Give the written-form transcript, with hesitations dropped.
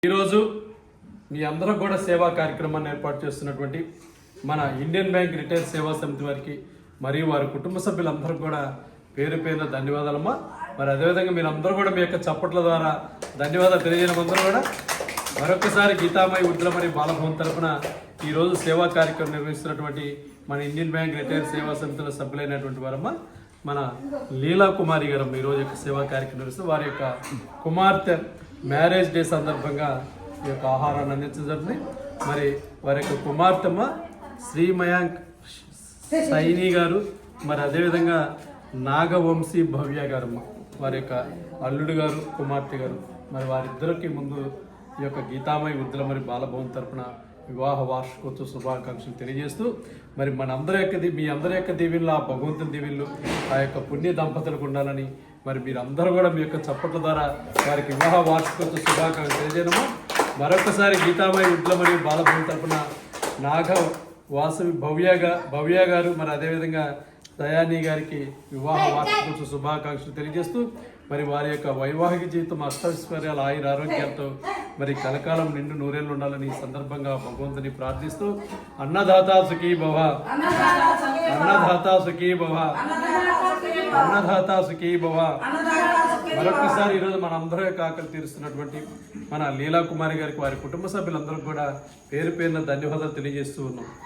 ఈరోజు మీ అందరూ కూడా సేవా కార్యక్రమాన్ని ఏర్పాటు చేస్తున్నటువంటి మన ఇండియన్ బ్యాంక్ రిటైల్ సేవా సమితి వారికి మరియు వారి కుటుంబ సభ్యులందరూ కూడా పేరు పేరున ధన్యవాదాలమ్మా. మరి అదేవిధంగా మీరందరూ కూడా మీ యొక్క చప్పట్ల ద్వారా ధన్యవాదాలు తెలియజేయడం అందరూ కూడా మరొకసారి గీతామయ్య ఉద్యమ మరియు బాలభవన్ తరఫున ఈరోజు సేవా కార్యక్రమం నిర్వహిస్తున్నటువంటి మన ఇండియన్ బ్యాంక్ రిటైల్ సేవా సమితిలో సభ్యులైనటువంటి వారమ్మ మన లీలా కుమారి గారు ఈరోజు యొక్క సేవా కార్యక్రమం నిర్వహిస్తూ వారి యొక్క కుమార్తె మ్యారేజ్ డే సందర్భంగా ఈ యొక్క ఆహారాన్ని అందించడం జరుగుతుంది. మరి వారి యొక్క కుమార్తెమ్మ శ్రీమయాంక్ సైని గారు, మరి అదేవిధంగా నాగవంశీ భవ్య గారమ్మ వారి యొక్క అల్లుడు గారు కుమార్తె గారు. మరి వారిద్దరికి ముందు ఈ యొక్క గీతామయ్య ఉద్యమ మరి బాలభవన్ తరపున వివాహ వార్షికోత్సవ శుభాకాంక్షలు తెలియజేస్తూ మరి మనందరి యొక్క మీ అందరి యొక్క దీవెనలు ఆ భగవంతుని దీవెనలు ఆ యొక్క పుణ్య దంపతులకు ఉండాలని మరి మీరందరూ కూడా మీ యొక్క చప్పట్ల ద్వారా వారికి వివాహ వార్షికోత్సవ శుభాకాంక్షలు తెలియజేయడము. మరొకసారి గీతామయ్య ఉద్యమ మరియు బాలభవన్ తరపున నాగ వాసవి భవ్య గారు మరి అదేవిధంగా దయాని గారికి వివాహ వార్షికోత్సవ శుభాకాంక్షలు తెలియజేస్తూ మరి వారి యొక్క వైవాహిక జీవితం అష్టైశ్వర్యాల ఆయుర ఆరోగ్యాలతో మరి కలకాలం నిండు నూరేళ్ళు ఉండాలని ఈ సందర్భంగా భగవంతుని ప్రార్థిస్తూ అన్నదాతా సుఖీ భవ, అన్నదాతా సుఖీ భవ, అన్నదాతా సుఖీ భవ. మరొకసారి ఈరోజు మన అందరూ యొక్క ఆకలి తీరుస్తున్నటువంటి మన లీలా కుమారి గారికి వారి కుటుంబ సభ్యులందరూ కూడా పేరు పేరున ధన్యవాదాలు తెలియజేస్తూ ఉన్నాం.